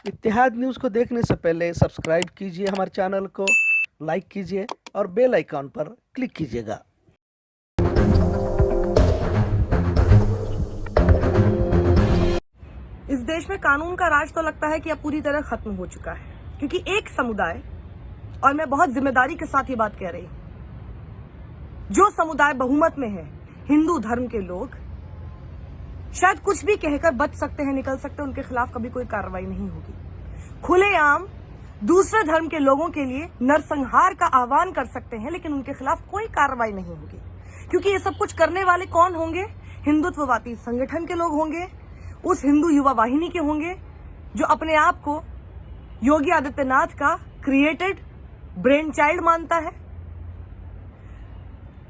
इत्तेहाद news को देखने से पहले सब्सक्राइब कीजिए हमारे चैनल को, लाइक कीजिए और बेल आइकॉन पर क्लिक कीजिएगा। इस देश में कानून का राज तो लगता है कि अब पूरी तरह खत्म हो चुका है, क्योंकि एक समुदाय, और मैं बहुत जिम्मेदारी के साथ ये बात कह रही हूं, जो समुदाय बहुमत में है, हिंदू धर्म के लोग, शायद कुछ भी कहकर बच सकते हैं, निकल सकते हैं, उनके खिलाफ कभी कोई कार्रवाई नहीं होगी। खुलेआम दूसरे धर्म के लोगों के लिए नरसंहार का आह्वान कर सकते हैं, लेकिन उनके खिलाफ कोई कार्रवाई नहीं होगी, क्योंकि ये सब कुछ करने वाले कौन होंगे? हिंदुत्ववादी संगठन के लोग होंगे, उस हिंदू युवा वाहिनी के होंगे जो अपने आप को योगी आदित्यनाथ का क्रिएटेड ब्रेन चाइल्ड मानता है।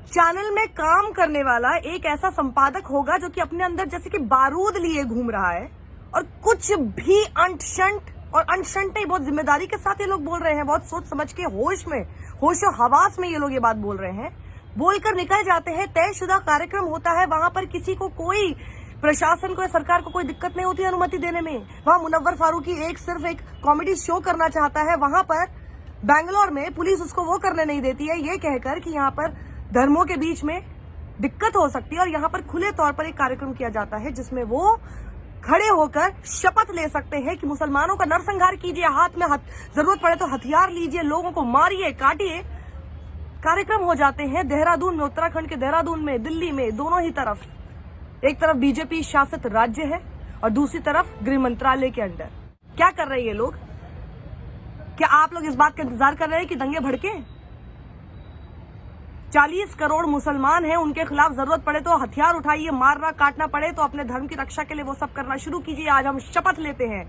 चैनल में काम करने वाला एक ऐसा संपादक होगा जो कि अपने अंदर जैसे कि बारूद लिए घूम रहा है, और कुछ भी अंट-शंट, और अंट-शंट नहीं, बहुत जिम्मेदारी के साथ ये लोग बोल रहे हैं, बहुत सोच समझ के, होशो हवास में ये लोग ये बात बोल रहे हैं, बोलकर निकल जाते हैं। तयशुदा कार्यक्रम होता है, वहां पर किसी को, कोई प्रशासन को या सरकार को कोई दिक्कत नहीं होती अनुमति देने में। वहां मुनव्वर फारूकी सिर्फ एक कॉमेडी शो करना चाहता है, वहां पर बैंगलोर में पुलिस उसको वो करने नहीं देती है, ये कहकर कि यहाँ पर धर्मों के बीच में दिक्कत हो सकती है। और यहाँ पर खुले तौर पर एक कार्यक्रम किया जाता है जिसमें वो खड़े होकर शपथ ले सकते हैं कि मुसलमानों का नरसंहार कीजिए, हाथ में जरूरत पड़े तो हथियार लीजिए, लोगों को मारिए, काटिए। कार्यक्रम हो जाते हैं देहरादून में, उत्तराखंड के देहरादून में, दिल्ली में, दोनों ही तरफ। एक तरफ बीजेपी शासित राज्य है और दूसरी तरफ गृह मंत्रालय के अंडर। क्या कर रहे हैं ये लोग? क्या आप लोग इस बात का इंतजार कर रहे हैं कि दंगे भड़के? 40 करोड़ मुसलमान हैं, उनके खिलाफ जरूरत पड़े तो हथियार उठाइए, मारना काटना पड़े तो अपने धर्म की रक्षा के लिए वो सब करना शुरू कीजिए। आज हम शपथ लेते हैं।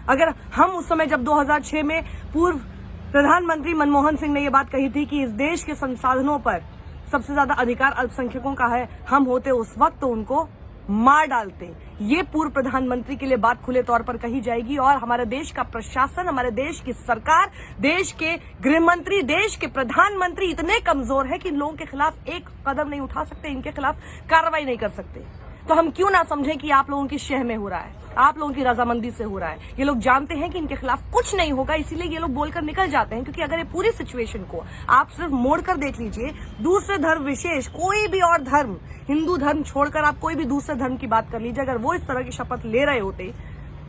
अगर हम उस समय जब 2006 में पूर्व प्रधानमंत्री मनमोहन सिंह ने ये बात कही थी कि इस देश के संसाधनों पर सबसे ज्यादा अधिकार अल्पसंख्यकों का है, हम होते उस वक्त तो उनको मार डालते। ये पूर्व प्रधानमंत्री के लिए बात खुले तौर पर कही जाएगी, और हमारे देश का प्रशासन, हमारे देश की सरकार, देश के गृह मंत्री, देश के प्रधानमंत्री इतने कमजोर है कि इन लोगों के खिलाफ एक कदम नहीं उठा सकते, इनके खिलाफ कार्रवाई नहीं कर सकते। तो हम क्यों ना समझें कि आप लोगों की शह में हो रहा है, आप लोगों की रजामंदी से हो रहा है। ये लोग जानते हैं कि इनके खिलाफ कुछ नहीं होगा, इसीलिए ये लोग बोलकर निकल जाते हैं। क्योंकि अगर ये पूरी सिचुएशन को आप सिर्फ मोड़कर देख लीजिए, दूसरे धर्म विशेष, कोई भी और धर्म, हिंदू धर्म छोड़कर आप कोई भी दूसरे धर्म की बात कर लीजिए, अगर वो इस तरह की शपथ ले रहे होते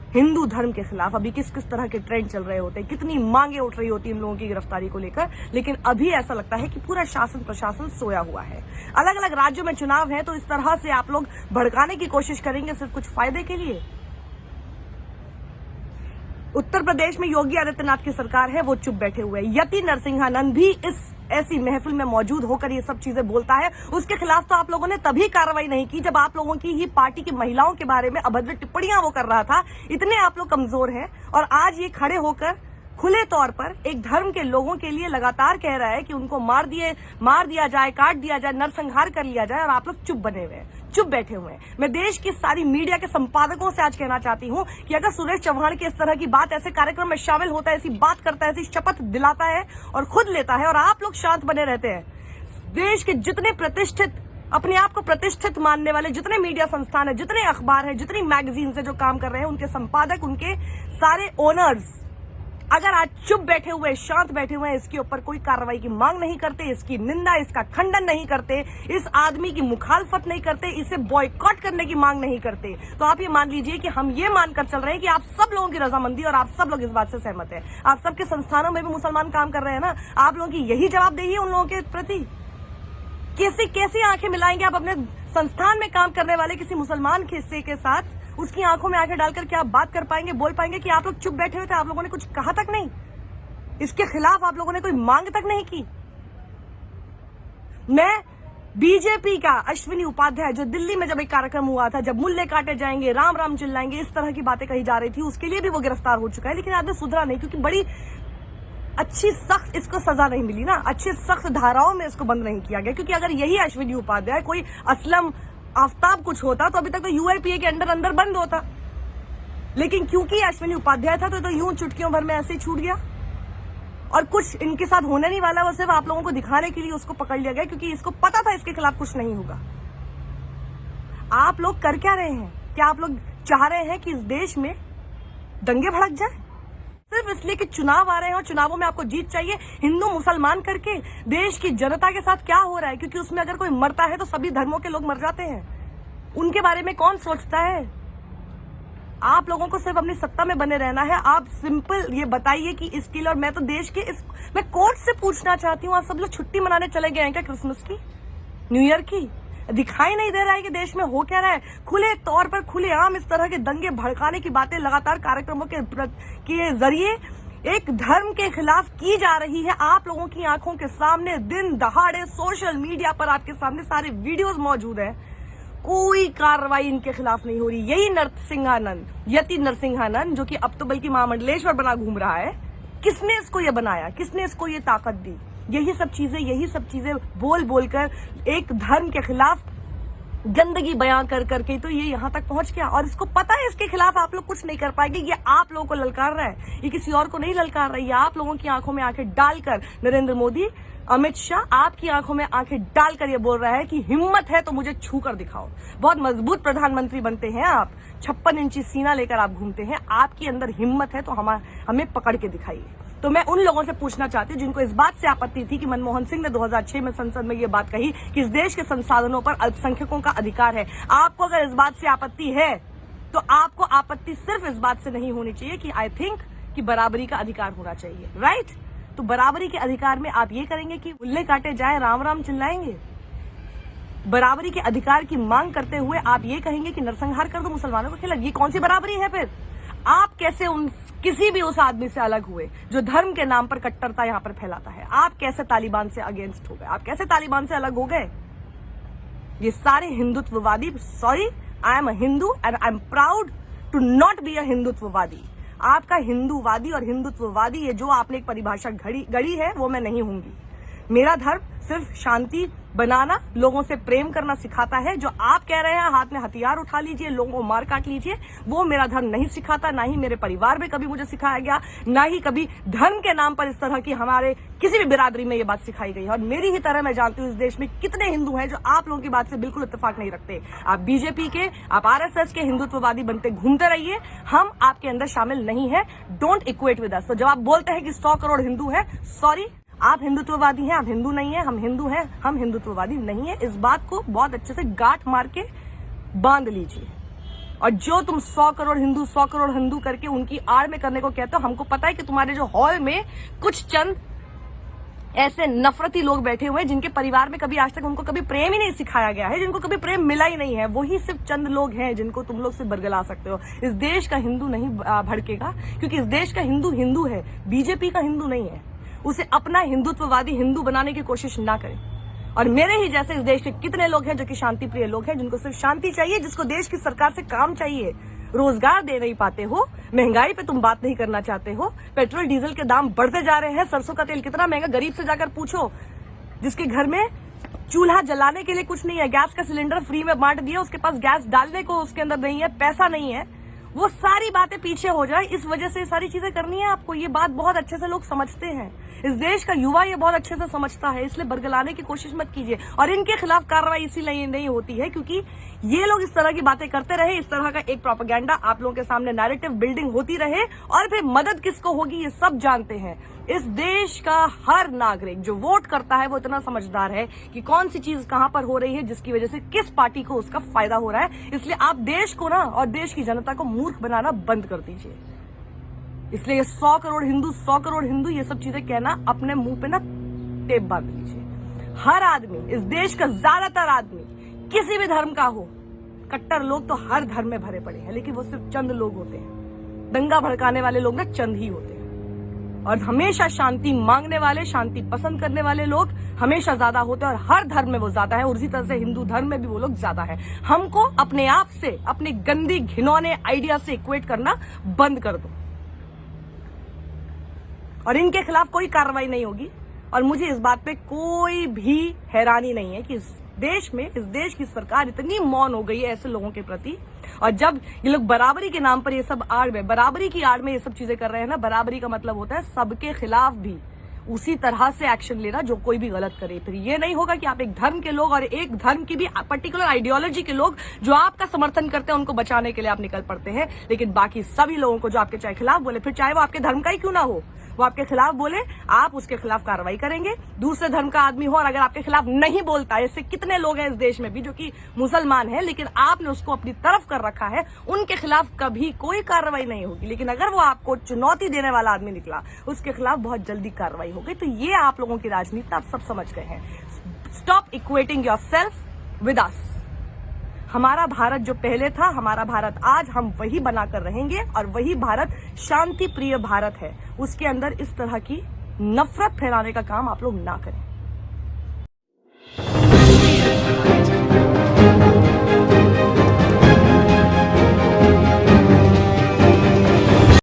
हिंदू धर्म के खिलाफ, अभी किस किस तरह के ट्रेंड चल रहे होते, कितनी मांगे उठ रही होती इन लोगों की गिरफ्तारी को लेकर। लेकिन अभी ऐसा लगता है कि पूरा शासन प्रशासन सोया हुआ है। अलग अलग राज्यों में चुनाव है, तो इस तरह से आप लोग भड़काने की कोशिश करेंगे सिर्फ कुछ फायदे के लिए। उत्तर प्रदेश में योगी आदित्यनाथ की सरकार है, वो चुप बैठे हुए हैं। यति नरसिंहानंद भी इस ऐसी महफिल में मौजूद होकर ये सब चीजें बोलता है। उसके खिलाफ तो आप लोगों ने तभी कार्रवाई नहीं की जब आप लोगों की ही पार्टी की महिलाओं के बारे में अभद्र टिप्पणियां वो कर रहा था। इतने आप लोग कमजोर हैं, और आज ये खड़े होकर खुले तौर पर एक धर्म के लोगों के लिए लगातार कह रहा है कि उनको मार दिया जाए, काट दिया जाए, नरसंहार कर लिया जाए, और आप लोग चुप बने हुए हैं, चुप बैठे हुए हैं। मैं देश की सारी मीडिया के संपादकों से आज कहना चाहती हूं कि अगर सुरेश चौहान की इस तरह की बात ऐसे कार्यक्रम में शामिल होता है, ऐसी बात करता है, ऐसी शपथ दिलाता है और खुद लेता है, और आप लोग शांत बने रहते हैं, देश के जितने प्रतिष्ठित, अपने आप को प्रतिष्ठित मानने वाले जितने मीडिया संस्थान है, जितने अखबार है, जितनी मैगजीन से जो काम कर रहे हैं, उनके संपादक, उनके सारे ओनर्स अगर आज चुप बैठे हुए, शांत बैठे हुए हैं, इसके ऊपर कोई कार्रवाई की मांग नहीं करते, इसकी निंदा, इसका खंडन नहीं करते, इस आदमी की मुखालफत नहीं करते, इसे बॉयकॉट करने की मांग नहीं करते, तो आप ये मान लीजिए कि हम ये मानकर चल रहे हैं कि आप सब लोगों की रजामंदी और आप सब लोग इस बात से सहमत हैं। आप सबके संस्थानों में भी मुसलमान काम कर रहे हैं ना, आप लोगों की यही जवाबदेही है उन लोगों के प्रति। कैसी आंखें मिलाएंगे आप अपने संस्थान में काम करने वाले किसी मुसलमान हिस्से के साथ? उसकी आंखों में आंखें डालकर क्या आप बात कर पाएंगे, बोल पाएंगे कि आप लोग चुप बैठे हुए थे, आप लोगों ने कुछ कहा तक नहीं, इसके खिलाफ आप लोगों ने कोई मांग तक नहीं की? मैं बीजेपी का अश्विनी उपाध्याय, जो दिल्ली में जब एक कार्यक्रम हुआ था, जब मुल्ले काटे जाएंगे, राम राम चिल्लाएंगे, इस तरह की बातें कही जा रही थी, उसके लिए भी वो गिरफ्तार हो चुका है, लेकिन आदमी सुधरा नहीं, क्योंकि बड़ी अच्छी सख्त इसको सजा नहीं मिली ना, अच्छी सख्त धाराओं में इसको बंद नहीं किया गया। क्योंकि अगर यही अश्विनी उपाध्याय कोई असलम आफ्ताब कुछ होता तो अभी तक तो यूआईपीए के अंदर बंद होता, लेकिन क्योंकि अश्विनी उपाध्याय था तो यूं चुटकियों भर में ऐसे ही छूट गया, और कुछ इनके साथ होने नहीं वाला, वो सिर्फ आप लोगों को दिखाने के लिए उसको पकड़ लिया गया, क्योंकि इसको पता था इसके खिलाफ कुछ नहीं होगा। आप लोग कर क्या रहे हैं? क्या आप लोग चाह रहे हैं कि इस देश में दंगे भड़क जाए? सिर्फ इसलिए कि चुनाव आ रहे हैं और चुनावों में आपको जीत चाहिए हिंदू मुसलमान करके। देश की जनता के साथ क्या हो रहा है, क्योंकि उसमें अगर कोई मरता है तो सभी धर्मों के लोग मर जाते हैं। उनके बारे में कौन सोचता है? आप लोगों को सिर्फ अपनी सत्ता में बने रहना है। आप सिंपल ये बताइए कि इसके लिए, और मैं तो देश के मैं कोर्ट से पूछना चाहती हूँ, आप सब लोग छुट्टी मनाने चले गए हैं क्या क्रिसमस की, न्यू ईयर की? दिखाई नहीं दे रहा है कि देश में हो क्या रहा है? खुले तौर पर खुलेआम इस तरह के दंगे भड़काने की बातें लगातार कार्यक्रमों के जरिए एक धर्म के खिलाफ की जा रही है। आप लोगों की आंखों के सामने दिन दहाड़े सोशल मीडिया पर आपके सामने सारे वीडियोस मौजूद है, कोई कार्रवाई इनके खिलाफ नहीं हो रही। यही नरसिंहानंद, यति नरसिंहानंद, जो कि अब तो बल्कि महामंडलेश्वर बना घूम रहा है, किसने इसको ये बनाया, किसने इसको ये ताकत दी? यही सब चीजें बोल बोलकर एक धर्म के खिलाफ गंदगी बयां कर करके तो ये यहाँ तक पहुंच गया। और इसको पता है इसके खिलाफ आप लोग कुछ नहीं कर पाएंगे। ये आप लोगों को ललकार रहा है, ये किसी और को नहीं ललकार रहा है। ये आप लोगों की आंखों में आंखें डालकर नरेंद्र मोदी, अमित शाह आपकी आंखों में आंखें डालकर ये बोल रहा है कि हिम्मत है तो मुझे छू कर दिखाओ। बहुत मजबूत प्रधानमंत्री बनते हैं आप, 56 इंची सीना लेकर आप घूमते हैं। आपके अंदर हिम्मत है तो हमें पकड़ के दिखाइए। तो मैं उन लोगों से पूछना चाहती हूँ जिनको इस बात से आपत्ति थी कि मनमोहन सिंह ने 2006 में संसद में ये बात कही कि इस देश के संसाधनों पर अल्पसंख्यकों का अधिकार है। आपको अगर इस बात से आपत्ति है तो आपको आपत्ति सिर्फ इस बात से नहीं होनी चाहिए कि आई थिंक कि बराबरी का अधिकार होना चाहिए, राइट? तो बराबरी के अधिकार में आप ये करेंगे कि उल्ले काटे जाए, राम राम चिल्लाएंगे? बराबरी के अधिकार की मांग करते हुए आप ये कहेंगे कि नरसंहार कर दो मुसलमानों के खिलाफ? ये कौन सी बराबरी है फिर? आप कैसे किसी भी उस आदमी से अलग हुए जो धर्म के नाम पर कट्टरता यहाँ पर फैलाता है? आप कैसे तालिबान से अगेंस्ट हो गए? आप कैसे तालिबान से अलग हो गए? ये सारे हिंदुत्ववादी, sorry, I am a Hindu and I am proud to not be a हिंदुत्ववादी। आपका हिंदूवादी और हिंदुत्ववादी ये जो आपने एक परिभाषा गढ़ी है वो मैं नहीं होंगी। मेरा धर्म सिर्फ शांति बनाना, लोगों से प्रेम करना सिखाता है। जो आप कह रहे हैं हाथ में हथियार उठा लीजिए, लोगों को मार काट लीजिए, वो मेरा धर्म नहीं सिखाता। ना ही मेरे परिवार में कभी मुझे सिखाया गया, ना ही कभी धर्म के नाम पर इस तरह की हमारे किसी भी बिरादरी में ये बात सिखाई गई है। और मेरी ही तरह मैं जानती हूँ इस देश में कितने हिंदू हैं जो आप लोगों की बात से बिल्कुल इत्तेफाक नहीं रखते। आप बीजेपी के, आप आरएसएस के हिंदुत्ववादी बनते घूमते रहिए, हम आपके अंदर शामिल नहीं है। Don't equate with us. तो जब आप बोलते हैं कि 100 करोड़ हिंदू है, सॉरी, आप हिंदुत्ववादी हैं, आप हिंदू नहीं है। हम हिंदू हैं, हम हिंदुत्ववादी नहीं है। इस बात को बहुत अच्छे से गांठ मार के बांध लीजिए। और जो तुम 100 करोड़ हिंदू करके उनकी आड़ में करने को कहते हो, हमको पता है कि तुम्हारे जो हॉल में कुछ चंद ऐसे नफरती लोग बैठे हुए हैं जिनके परिवार में कभी आज तक उनको कभी प्रेम ही नहीं सिखाया गया है, जिनको कभी प्रेम मिला ही नहीं है। वही सिर्फ चंद लोग हैं जिनको तुम लोग से बरगला सकते हो। इस देश का हिंदू नहीं भड़केगा, क्योंकि इस देश का हिंदू हिंदू है, बीजेपी का हिंदू नहीं है। उसे अपना हिंदुत्ववादी हिंदू बनाने की कोशिश ना करें। और मेरे ही जैसे इस देश के कितने लोग हैं जो कि शांति प्रिय लोग हैं, जिनको सिर्फ शांति चाहिए, जिसको देश की सरकार से काम चाहिए। रोजगार दे नहीं पाते हो, महंगाई पे तुम बात नहीं करना चाहते हो, पेट्रोल डीजल के दाम बढ़ते जा रहे हैं, सरसों का तेल कितना महंगा, गरीब से जाकर पूछो जिसके घर में चूल्हा जलाने के लिए कुछ नहीं है, गैस का सिलेंडर फ्री में बांट दिया, उसके पास गैस डालने को उसके अंदर नहीं है, पैसा नहीं है, वो सारी बातें पीछे हो जाए। इस वजह से सारी चीजें करनी है आपको। ये बात बहुत अच्छे से लोग समझते हैं, इस देश का युवा ये बहुत अच्छे से समझता है, इसलिए बरगलाने की कोशिश मत कीजिए। और इनके खिलाफ कार्रवाई इसीलिए नहीं होती है क्योंकि ये लोग इस तरह की बातें करते रहे, इस तरह का एक प्रोपेगेंडा आप लोगों के सामने नैरेटिव बिल्डिंग होती रहे, और फिर मदद किसको होगी ये सब जानते हैं। इस देश का हर नागरिक जो वोट करता है वो इतना समझदार है कि कौन सी चीज कहां पर हो रही है, जिसकी वजह से किस पार्टी को उसका फायदा हो रहा है। इसलिए आप देश को ना और देश की जनता को मूर्ख बनाना बंद कर दीजिए। इसलिए 100 करोड़ हिंदू ये सब चीजें कहना अपने मुंह पे ना टेप बांध लीजिए। हर आदमी, इस देश का ज्यादातर आदमी किसी भी धर्म का हो, कट्टर लोग तो हर धर्म में भरे पड़े हैं, लेकिन वो सिर्फ चंद लोग होते हैं। दंगा भड़काने वाले लोग ना चंद ही होते हैं, और हमेशा शांति मांगने वाले, शांति पसंद करने वाले लोग हमेशा ज्यादा होते हैं, और हर धर्म में वो ज्यादा है, और उसी तरह से हिंदू धर्म में भी वो लोग ज्यादा है। हमको अपने आप से, अपनी गंदी घिनौने आइडिया से इक्वेट करना बंद कर दो, और इनके खिलाफ कोई कार्रवाई नहीं होगी। और मुझे इस बात पे कोई भी हैरानी नहीं है कि इस देश में, इस देश की सरकार इतनी मौन हो गई है ऐसे लोगों के प्रति। और जब ये लोग बराबरी के नाम पर ये सब आड़ में, बराबरी की आड़ में ये सब चीजें कर रहे हैं ना, बराबरी का मतलब होता है सबके खिलाफ भी उसी तरह से एक्शन लेना जो कोई भी गलत करे। फिर ये नहीं होगा कि आप एक धर्म के लोग और एक धर्म की भी पर्टिकुलर आइडियोलॉजी के लोग जो आपका समर्थन करते हैं उनको बचाने के लिए आप निकल पड़ते हैं, लेकिन बाकी सभी लोगों को जो आपके चाहे खिलाफ बोले, फिर चाहे वो आपके धर्म का ही क्यों ना हो, वो आपके खिलाफ बोले, आप उसके खिलाफ कार्रवाई करेंगे। दूसरे धर्म का आदमी हो और अगर आपके खिलाफ नहीं बोलता है, ऐसे कितने लोग हैं इस देश में भी जो कि मुसलमान हैं लेकिन आपने उसको अपनी तरफ कर रखा है, उनके खिलाफ कभी कोई कार्रवाई नहीं होगी। लेकिन अगर वो आपको चुनौती देने वाला आदमी निकला, उसके खिलाफ बहुत जल्दी कार्रवाई हो गई। तो ये आप लोगों की राजनीति आप सब समझ गए हैं। Stop equating yourself with us. हमारा भारत जो पहले था, हमारा भारत आज, हम वही बनाकर रहेंगे और वही भारत शांति प्रिय भारत है। उसके अंदर इस तरह की नफरत फैलाने का काम आप लोग ना करें।